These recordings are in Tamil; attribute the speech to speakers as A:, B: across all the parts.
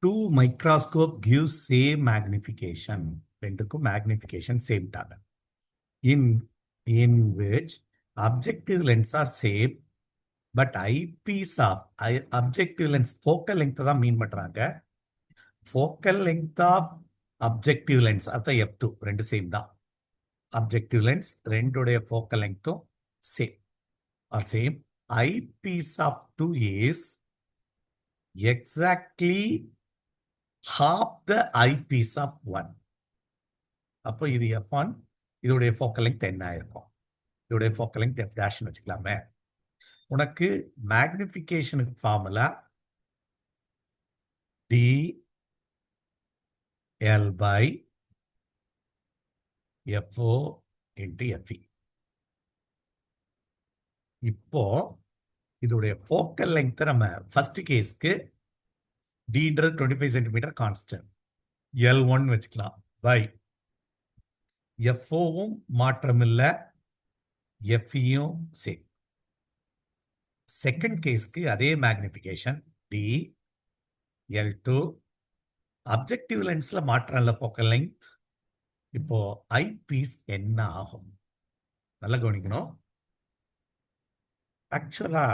A: two microscope gives same magnification. ரெண்டுக்கும் magnification same தாங்க. In which objective lens are same, but eyepiece of objective lens focal length தான் மீன் பண்றாங்க. Focal length of objective lens அதான் f2 ரெண்டு சேம் தான். Objective lens ரெண்டுடைய focal lengthும் same or same. Eyepiece of 2 is exactly half the eyepiece of 1. அப்போ இது f1, இதோடைய focal length என்ன ஆயிருக்கும்? இதோடைய focal length f dash வச்சுக்கலாமே. உனக்கு மேக்னிஃபிகேஷனுக்கு formula dl by fo into fe. இப்போ இதோடைய focal length நம்ம ஃபர்ஸ்ட் கேஸ்க்கு dன்றது 25 சென்டிமீட்டர் கான்ஸ்டன்ட் L1 வச்சுக்கலாம் பை FOவும் மாற்றம் இல்லை, FEயும் சேம். செகண்ட் கேஸ்க்கு அதே மேக்னிஃபிகேஷன் DL2. அப்ஜெக்டிவ் லென்ஸ்ல மாற்றம் இல்லை focal length. இப்போ ஐ பீஸ் என்ன ஆகும்? நல்லா கவனிக்கணும். ஆக்சுவலா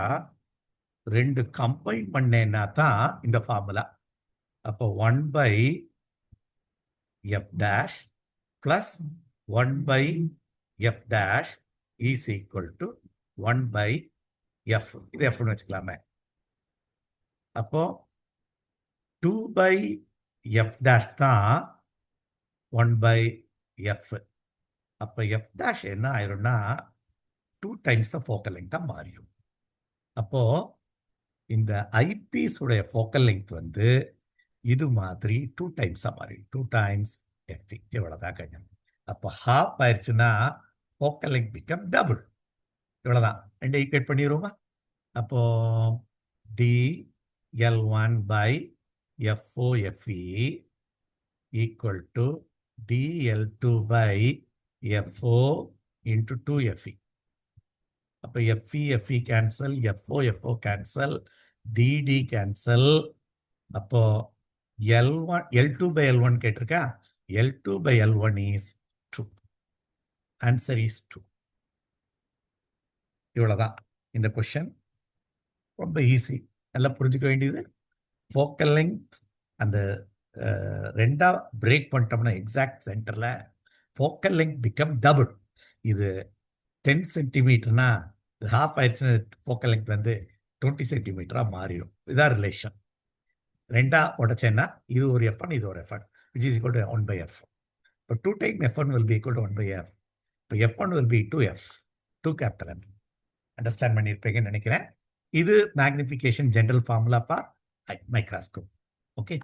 A: ரெண்டு கம்பைன் பண்ணேன்னா தான் இந்த ஃபார்முலா. அப்போ 1 by f dash plus 1 by f dash is equal to 1 by f. இது fன்னு வச்சுக்கலாமே. அப்போ 2 by f dash தான் 1 by f. அப்போ f dash என்ன ஆயிரும்னா 2 times the focal length தான் மாறிடும். அப்போ இந்த ஐபீஸ் உடைய focal length வந்து இது மாதிரி 2 times மாறி 2 times f. இவ்வளவுதான் கண்டம். அப்போ half ஆயிடுச்சுன்னா focal length become double. இவ்வளவுதான். ரெண்டு ஈக்குவேட் பண்ணிடுவோமா? அப்போ dl1 by fo fe equal to dl2 by fo into 2fe. அப்போ fe cancel, fo cancel, dd cancel. அப்போ L2 by L1 கேட்டிருக்கா? L2 by L1 is 2. Answer is 2. இவ்வளவுதான் இந்த கொஸ்டின். ரொம்ப ஈஸி. நல்லா புரிஞ்சுக்க வேண்டியது. ஃபோக்கல் லெங்த் அந்த ரெண்டா பிரேக் பண்ணிட்டோம்னா எக்ஸாக்ட் சென்டர்ல ஃபோக்கல் லெங்த் பிகம் டபுள். இது 10 சென்டிமீட்டர்னா ஹாஃப் ஆயிடுச்சுன்னா ஃபோக்கல் லெங்த் வந்து 20 சென்டிமீட்டரா மாறிடும். இதான் ரிலேஷன். ரெண்டா உடைச்சேன்னா இது ஒரு f1, இது ஒரு f1, which is equal to 1 by f. இப்போ 2 times f1 will be equal to 1 by f. இப்போ f1 will be 2f, 2 capital M. Understand பண்ணியிருப்பீங்கன்னு நினைக்கிறேன். இது magnification general formula for microscope. Okay.